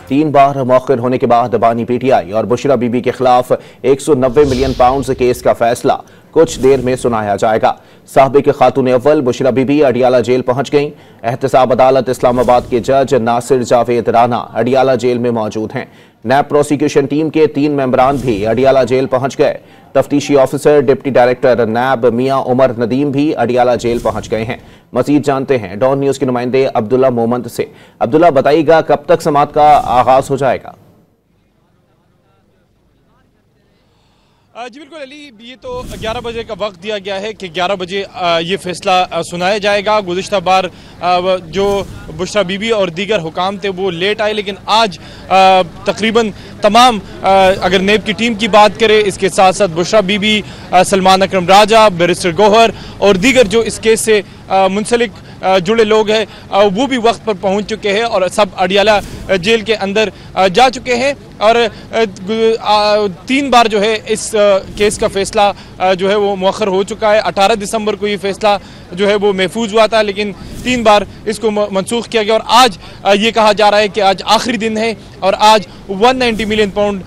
3 बार मौखिर होने के बाद बानी पीटीआई और बुशरा बीबी के खिलाफ 190 मिलियन पाउंड केस का फैसला कुछ देर में सुनाया जाएगा। साबिक खातून अव्वल बुशरा बीबी अडियाला जेल पहुंच गईं। एहतसाब अदालत इस्लामाबाद के जज नासिर जावेद राना अडियाला जेल में मौजूद हैं। नैब प्रोसिक्यूशन टीम के 3 मेंबरान भी अडियाला जेल पहुंच गए। तफ्तीशी ऑफिसर डिप्टी डायरेक्टर नैब मियां उमर नदीम भी अडियाला जेल पहुंच गए हैं। मजीद जानते हैं डॉन न्यूज के नुमाइंदे अब्दुल्ला मोहम्मद से। अब्दुल्ला, बताइएगा कब तक समाअत का आगाज हो जाएगा? जी बिल्कुल अली, ये तो 11 बजे का वक्त दिया गया है कि 11 बजे ये फैसला सुनाया जाएगा। गुज़िश्ता बार जो बुशरा बीबी और दीगर हुकाम थे वो लेट आए, लेकिन आज तकरीबन तमाम अगर नेब की टीम की बात करें, इसके साथ साथ बुशरा बीबी, सलमान अकरम राजा, बैरिस्टर गौहर और दीगर जो इस केस से मुंसलिक जुड़े लोग हैं वो भी वक्त पर पहुंच चुके हैं और सब अडियाला जेल के अंदर जा चुके हैं। और 3 बार जो है इस केस का फैसला जो है वो मौखर हो चुका है। 18 दिसंबर को ये फैसला जो है वो महफूज हुआ था, लेकिन 3 बार इसको मनसूख किया गया और आज ये कहा जा रहा है कि आज आखिरी दिन है और आज 190 मिलियन पाउंड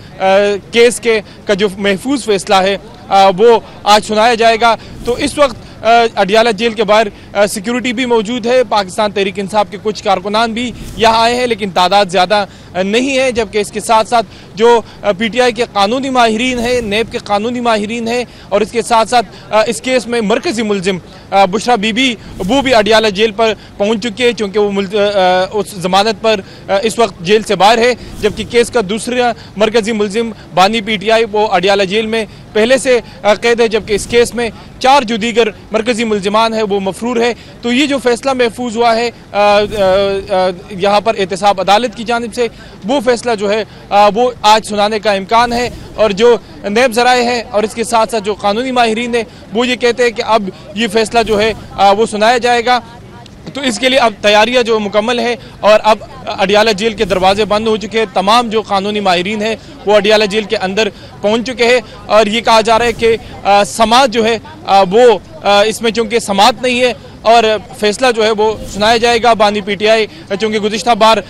केस का जो महफूज फैसला है वो आज सुनाया जाएगा। तो इस वक्त अडियाला जेल के बाहर सिक्योरिटी भी मौजूद है। पाकिस्तान तहरीक इंसाफ के कुछ कारकुनान भी यहाँ आए हैं, लेकिन तादाद ज़्यादा नहीं है। जबकि इसके साथ साथ जो पीटीआई के कानूनी माहिरीन हैं, नेब के कानूनी माहिरीन हैं और इसके साथ साथ इस केस में मरकजी मुलजिम बुशरा बीबी वो भी अडियाला जेल पर पहुँच चुकी है, चूँकि वो उस जमानत पर इस वक्त जेल से बाहर है। जबकि केस का दूसरा मरकजी मुलजिम बानी पीटीआई वो अडियाला जेल में पहले से कैद है, जबकि इस केस में 4 जो दीगर मरकजी मुलजिमान है वो मफरूर है। तो ये जो फैसला महफूज हुआ है यहाँ पर एहतसाब अदालत की जानिब से, वो फैसला जो है वो आज सुनाने का इम्कान है। और जो नेब ज़राए हैं और इसके साथ साथ जो कानूनी माहिरीन है वो ये कहते हैं कि अब ये फैसला जो है वो सुनाया जाएगा। तो इसके लिए अब तैयारियां जो मुकम्मल है और अब अडियाला जेल के दरवाजे बंद हो चुके हैं। तमाम जो कानूनी माहिरीन हैं वो अडियाला जेल के अंदर पहुंच चुके हैं और ये कहा जा रहा है कि समाअत जो है वो इसमें चूँकि समाअत नहीं है और फैसला जो है वो सुनाया जाएगा। बानी पीटीआई चूँकि गुज़िश्ता बार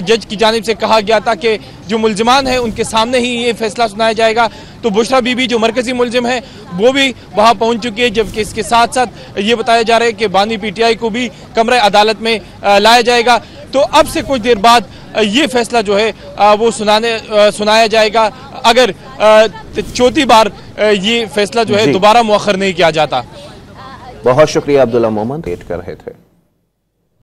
जज की जानिब से कहा गया था कि जो मुलजिमान हैं उनके सामने ही ये फैसला सुनाया जाएगा। तो बुशरा बीबी जो मरकजी मुलजिम है वो भी वहाँ पहुँच चुकी है, जबकि इसके साथ साथ ये बताया जा रहा है कि बानी पीटीआई को भी कमरे अदालत में लाया जाएगा। तो अब से कुछ देर बाद ये फैसला जो है वो सुनाया जाएगा, अगर चौथी बार ये फैसला जो है दोबारा मौखर नहीं किया जाता। बहुत शुक्रिया अब्दुल्ला मोहम्मद, वेट कर रहे थे।